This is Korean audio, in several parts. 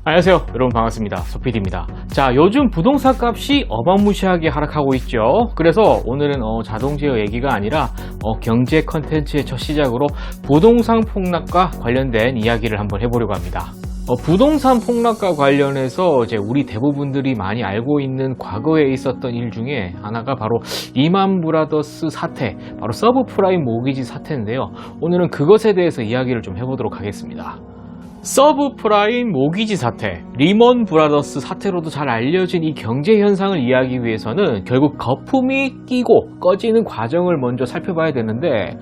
안녕하세요 여러분, 반갑습니다. 소피디입니다. 자, 요즘 부동산 값이 어마무시하게 하락하고 있죠. 그래서 오늘은 자동제어 얘기가 아니라 경제 컨텐츠의 첫 시작으로 부동산 폭락과 관련된 이야기를 한번 해보려고 합니다. 부동산 폭락과 관련해서 이제 우리 대부분들이 많이 알고 있는 과거에 있었던 일 중에 하나가 바로 리만 브라더스 사태, 바로 서브프라임 모기지 사태인데요. 오늘은 그것에 대해서 이야기를 좀 해보도록 하겠습니다. 서브프라임 모기지 사태, 리먼 브라더스 사태로도 잘 알려진 이 경제 현상을 이해하기 위해서는 결국 거품이 끼고 꺼지는 과정을 먼저 살펴봐야 되는데,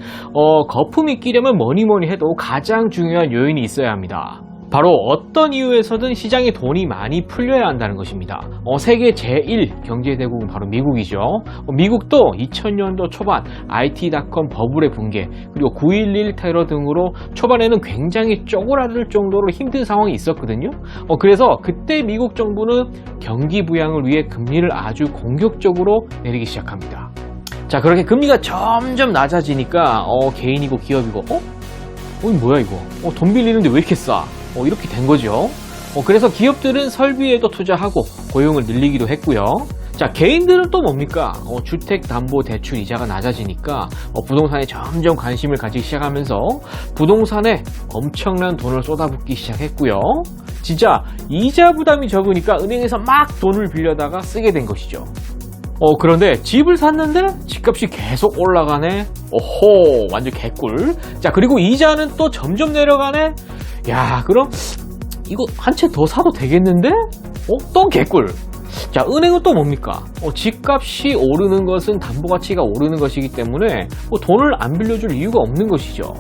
거품이 끼려면 뭐니 해도 가장 중요한 요인이 있어야 합니다. 바로 어떤 이유에서든 시장에 돈이 많이 풀려야 한다는 것입니다. 세계 제1 경제대국은 바로 미국이죠. 미국도 2000년도 초반 IT.com 버블의 붕괴, 그리고 9.11 테러 등으로 초반에는 굉장히 쪼그라들 정도로 힘든 상황이 있었거든요. 그래서 그때 미국 정부는 경기 부양을 위해 금리를 아주 공격적으로 내리기 시작합니다. 자, 그렇게 금리가 점점 낮아지니까 개인이고 기업이고 뭐야 이거, 돈 빌리는데 왜 이렇게 싸? 이렇게 된 거죠. 그래서 기업들은 설비에도 투자하고 고용을 늘리기도 했고요. 자, 개인들은 또 뭡니까? 주택담보대출 이자가 낮아지니까 부동산에 점점 관심을 가지기 시작하면서 부동산에 엄청난 돈을 쏟아붓기 시작했고요. 진짜 이자 부담이 적으니까 은행에서 막 돈을 빌려다가 쓰게 된 것이죠. 그런데 집을 샀는데 집값이 계속 올라가네. 오호, 완전 개꿀. 자, 그리고 이자는 또 점점 내려가네. 야, 그럼 이거 한 채 더 사도 되겠는데? 또 개꿀. 자, 은행은 또 뭡니까? 집값이 오르는 것은 담보가치가 오르는 것이기 때문에 돈을 안 빌려줄 이유가 없는 것이죠.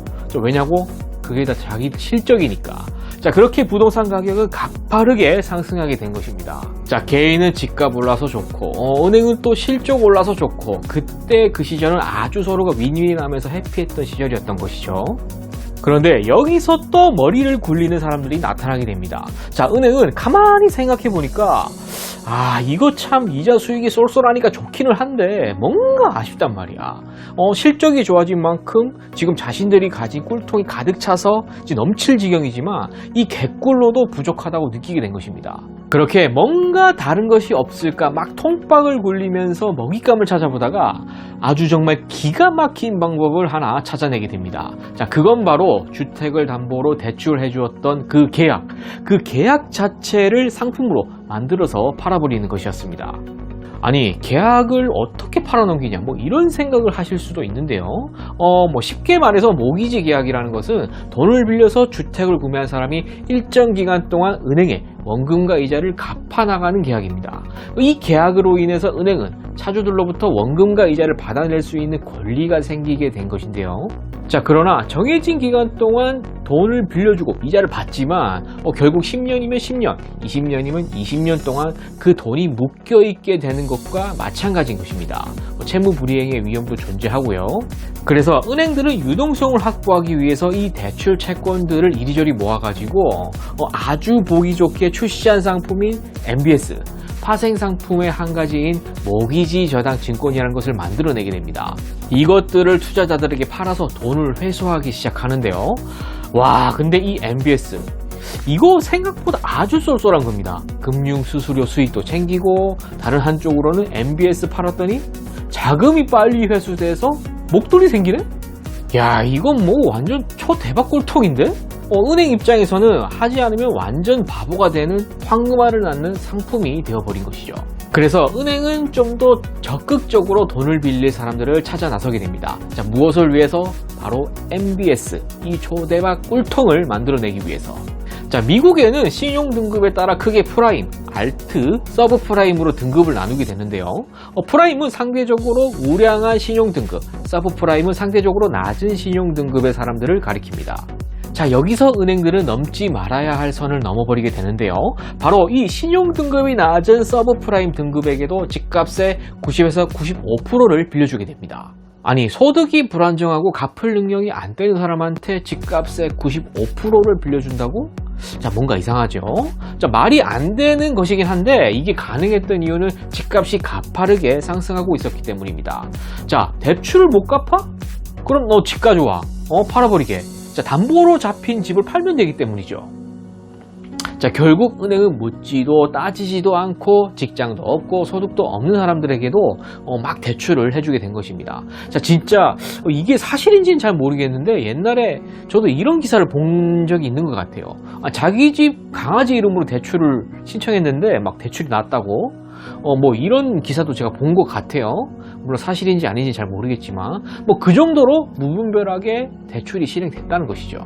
왜냐고? 그게 다 자기 실적이니까. 자, 그렇게 부동산 가격은 가파르게 상승하게 된 것입니다. 자, 개인은 집값 올라서 좋고 은행은 또 실적 올라서 좋고, 그때 그 시절은 아주 서로가 윈윈하면서 해피했던 시절이었던 것이죠. 그런데 여기서 또 머리를 굴리는 사람들이 나타나게 됩니다. 자, 은행은 가만히 생각해 보니까 이거 참 이자 수익이 쏠쏠하니까 좋기는 한데 뭔가 아쉽단 말이야. 실적이 좋아진 만큼 지금 자신들이 가진 꿀통이 가득 차서 이제 넘칠 지경이지만 이 개꿀로도 부족하다고 느끼게 된 것입니다. 그렇게 뭔가 다른 것이 없을까 막 통박을 굴리면서 먹잇감을 찾아보다가 아주 정말 기가 막힌 방법을 하나 찾아내게 됩니다. 자, 그건 바로 주택을 담보로 대출해 주었던 그 계약 자체를 상품으로 만들어서 팔아버리는 것이었습니다. 아니, 계약을 어떻게 팔아넘기냐, 이런 생각을 하실 수도 있는데요. 쉽게 말해서 모기지 계약이라는 것은 돈을 빌려서 주택을 구매한 사람이 일정 기간 동안 은행에 원금과 이자를 갚아나가는 계약입니다. 이 계약으로 인해서 은행은 차주들로부터 원금과 이자를 받아낼 수 있는 권리가 생기게 된 것인데요. 자, 그러나 정해진 기간 동안 돈을 빌려주고 이자를 받지만 결국 10년이면 10년, 20년이면 20년 동안 그 돈이 묶여있게 되는 것과 마찬가지인 것입니다. 채무불이행의 위험도 존재하고요. 그래서 은행들은 유동성을 확보하기 위해서 이 대출 채권들을 이리저리 모아가지고 아주 보기 좋게 출시한 상품인 MBS, 파생상품의 한 가지인 모기지 저당 증권이라는 것을 만들어내게 됩니다. 이것들을 투자자들에게 팔아서 돈을 회수하기 시작하는데요. 와, 근데 이 MBS, 이거 생각보다 아주 쏠쏠한 겁니다. 금융수수료 수익도 챙기고, 다른 한쪽으로는 MBS 팔았더니 자금이 빨리 회수돼서 목돈이 생기네? 야, 이건 완전 초대박 꿀통인데? 은행 입장에서는 하지 않으면 완전 바보가 되는 황금알을 낳는 상품이 되어버린 것이죠. 그래서 은행은 좀 더 적극적으로 돈을 빌릴 사람들을 찾아 나서게 됩니다. 자, 무엇을 위해서? 바로 MBS, 이 초대박 꿀통을 만들어내기 위해서. 자, 미국에는 신용 등급에 따라 크게 프라임, 알트, 서브 프라임으로 등급을 나누게 되는데요. 프라임은 상대적으로 우량한 신용 등급, 서브 프라임은 상대적으로 낮은 신용 등급의 사람들을 가리킵니다. 자, 여기서 은행들은 넘지 말아야 할 선을 넘어버리게 되는데요. 바로 이 신용 등급이 낮은 서브프라임 등급에게도 집값의 90에서 95%를 빌려주게 됩니다. 아니, 소득이 불안정하고 갚을 능력이 안 되는 사람한테 집값의 95%를 빌려준다고? 자, 뭔가 이상하죠? 자, 말이 안 되는 것이긴 한데 이게 가능했던 이유는 집값이 가파르게 상승하고 있었기 때문입니다. 자, 대출을 못 갚아? 그럼 너 집 가져와. 팔아버리게. 자, 담보로 잡힌 집을 팔면 되기 때문이죠. 자, 결국 은행은 묻지도 따지지도 않고 직장도 없고 소득도 없는 사람들에게도 막 대출을 해주게 된 것입니다. 자, 진짜 이게 사실인지는 잘 모르겠는데 옛날에 저도 이런 기사를 본 적이 있는 것 같아요. 자기 집 강아지 이름으로 대출을 신청했는데 막 대출이 났다고 뭐 이런 기사도 제가 본 것 같아요. 물론 사실인지 아닌지 잘 모르겠지만 뭐 그 정도로 무분별하게 대출이 실행됐다는 것이죠.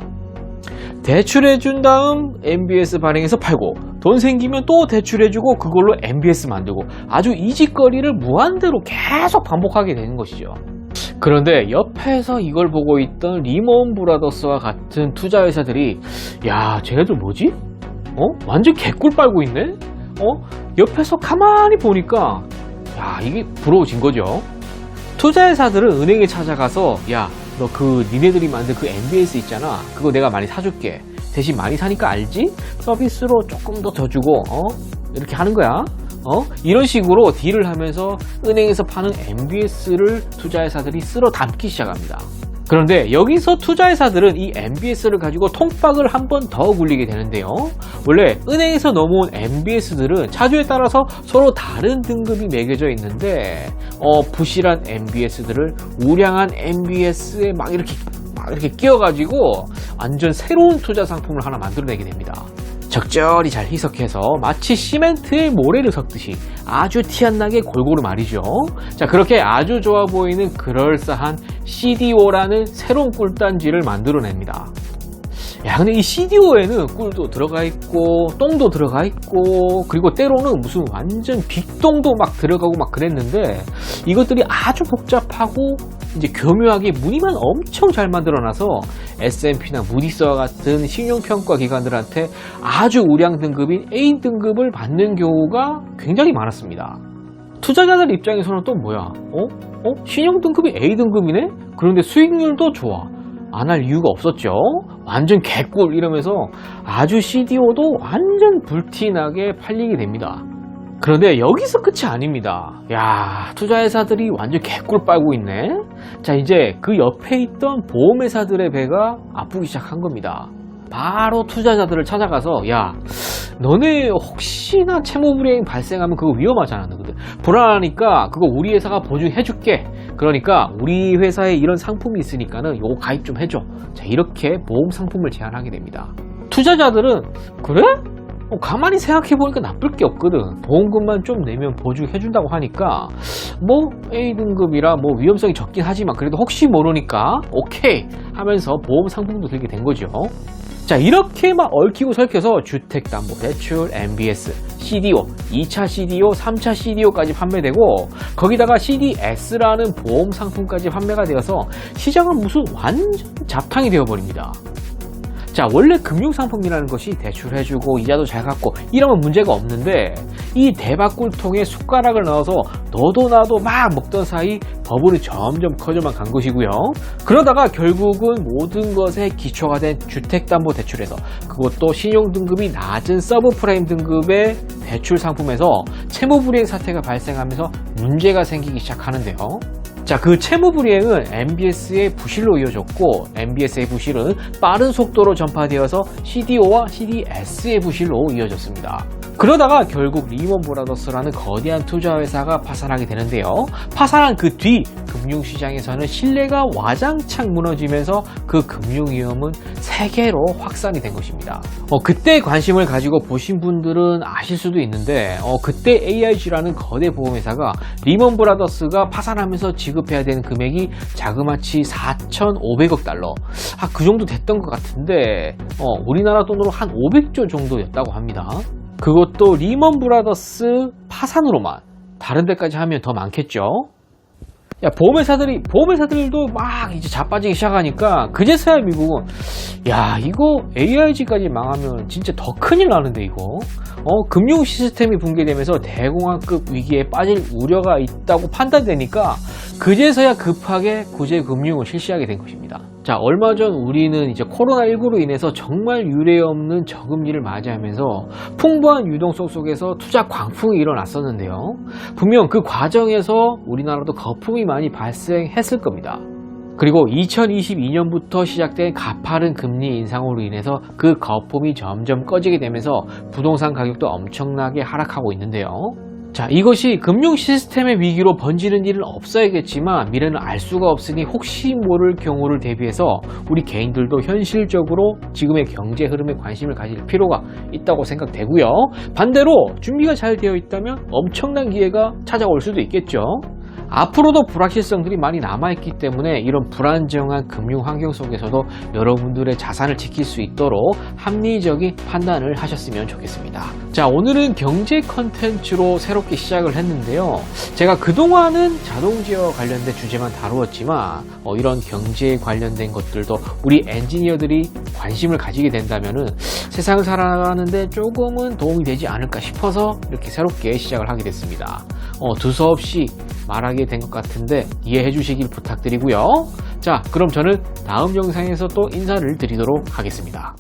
대출해준 다음 MBS 발행해서 팔고 돈 생기면 또 대출해주고 그걸로 MBS 만들고 아주 이 짓거리를 무한대로 계속 반복하게 되는 것이죠. 그런데 옆에서 이걸 보고 있던 리먼 브라더스와 같은 투자회사들이 야, 쟤네들 뭐지? 완전 개꿀 빨고 있네? 옆에서 가만히 보니까 야, 이게 부러워진 거죠. 투자회사들은 은행에 찾아가서 야, 너 니네들이 만든 그 MBS 있잖아, 그거 내가 많이 사줄게. 대신 많이 사니까 알지? 서비스로 조금 더 주고 이렇게 하는 거야. 이런 식으로 딜을 하면서 은행에서 파는 MBS를 투자회사들이 쓸어 담기 시작합니다. 그런데 여기서 투자회사들은 이 MBS를 가지고 통박을 한 번 더 굴리게 되는데요. 원래 은행에서 넘어온 MBS들은 차주에 따라서 서로 다른 등급이 매겨져 있는데 부실한 MBS들을 우량한 MBS에 막 이렇게 끼워가지고 완전 새로운 투자 상품을 하나 만들어내게 됩니다. 적절히 잘 희석해서 마치 시멘트에 모래를 섞듯이 아주 티 안 나게 골고루 말이죠. 자, 그렇게 아주 좋아 보이는 그럴싸한 CDO라는 새로운 꿀단지를 만들어냅니다. 야, 근데 이 CDO에는 꿀도 들어가 있고 똥도 들어가 있고 그리고 때로는 무슨 완전 빅똥도 막 들어가고 막 그랬는데 이것들이 아주 복잡하고 이제 교묘하게 무늬만 엄청 잘 만들어놔서 S&P나 무디스와 같은 신용평가 기관들한테 아주 우량 등급인 A 등급을 받는 경우가 굉장히 많았습니다. 투자자들 입장에서는 또 뭐야? 신용 등급이 A 등급이네? 그런데 수익률도 좋아. 안 할 이유가 없었죠. 완전 개꿀 이러면서 아주 CDO도 완전 불티나게 팔리게 됩니다. 그런데 여기서 끝이 아닙니다. 야, 투자회사들이 완전 개꿀 빨고 있네. 자, 이제 그 옆에 있던 보험회사들의 배가 아프기 시작한 겁니다. 바로 투자자들을 찾아가서 야, 너네 혹시나 채무불이행 발생하면 그거 위험하잖아. 너희들 불안하니까 그거 우리 회사가 보증해줄게. 그러니까 우리 회사에 이런 상품이 있으니까는 요거 가입 좀 해줘. 자, 이렇게 보험 상품을 제안하게 됩니다. 투자자들은 그래? 가만히 생각해보니까 나쁠 게 없거든. 보험금만 좀 내면 보증해준다고 하니까 뭐 A등급이라 뭐 위험성이 적긴 하지만 그래도 혹시 모르니까 오케이 하면서 보험 상품도 들게 된 거죠. 자, 이렇게 막 얽히고 설켜서 주택담보대출, MBS, CDO, 2차 CDO, 3차 CDO까지 판매되고 거기다가 CDS라는 보험 상품까지 판매가 되어서 시장은 무슨 완전 잡탕이 되어버립니다. 자, 원래 금융상품이라는 것이 대출해주고 이자도 잘 갚고 이러면 문제가 없는데 이 대박꿀통에 숟가락을 넣어서 너도 나도 막 먹던 사이 버블이 점점 커져만 간 것이고요. 그러다가 결국은 모든 것의 기초가 된 주택담보대출에서 그것도 신용등급이 낮은 서브프라임 등급의 대출 상품에서 채무불이행 사태가 발생하면서 문제가 생기기 시작하는데요. 자, 그 채무불이행은 MBS의 부실로 이어졌고 MBS의 부실은 빠른 속도로 전파되어서 CDO와 CDS의 부실로 이어졌습니다. 그러다가 결국 리먼 브라더스라는 거대한 투자회사가 파산하게 되는데요. 파산한 그 뒤 금융시장에서는 신뢰가 와장창 무너지면서 그 금융위험은 세계로 확산이 된 것입니다. 그때 관심을 가지고 보신 분들은 아실 수도 있는데 그때 AIG라는 거대 보험회사가 리먼 브라더스가 파산하면서 지급해야 되는 금액이 자그마치 4,500억 달러. 그 정도 됐던 것 같은데 우리나라 돈으로 한 500조 정도였다고 합니다. 그것도 리먼 브라더스 파산으로만. 다른 데까지 하면 더 많겠죠. 야, 보험회사들도 막 이제 자빠지기 시작하니까 그제서야 미국은 야, 이거 AIG까지 망하면 진짜 더 큰일 나는데 이거 금융 시스템이 붕괴되면서 대공황급 위기에 빠질 우려가 있다고 판단되니까 그제서야 급하게 구제금융을 실시하게 된 것입니다. 자, 얼마 전 우리는 이제 코로나19로 인해서 정말 유례없는 저금리를 맞이하면서 풍부한 유동성 속에서 투자 광풍이 일어났었는데요. 분명 그 과정에서 우리나라도 거품이 많이 발생했을 겁니다. 그리고 2022년부터 시작된 가파른 금리 인상으로 인해서 그 거품이 점점 꺼지게 되면서 부동산 가격도 엄청나게 하락하고 있는데요. 자, 이것이 금융 시스템의 위기로 번지는 일은 없어야겠지만 미래는 알 수가 없으니 혹시 모를 경우를 대비해서 우리 개인들도 현실적으로 지금의 경제 흐름에 관심을 가질 필요가 있다고 생각되고요. 반대로 준비가 잘 되어 있다면 엄청난 기회가 찾아올 수도 있겠죠. 앞으로도 불확실성들이 많이 남아있기 때문에 이런 불안정한 금융 환경 속에서도 여러분들의 자산을 지킬 수 있도록 합리적인 판단을 하셨으면 좋겠습니다. 자, 오늘은 경제 컨텐츠로 새롭게 시작을 했는데요. 제가 그동안은 자동제어 관련된 주제만 다루었지만 이런 경제에 관련된 것들도 우리 엔지니어들이 관심을 가지게 된다면은 세상을 살아가는데 조금은 도움이 되지 않을까 싶어서 이렇게 새롭게 시작을 하게 됐습니다. 두서없이 말하게 된 것 같은데 이해해 주시길 부탁드리고요. 자, 그럼 저는 다음 영상에서 또 인사를 드리도록 하겠습니다.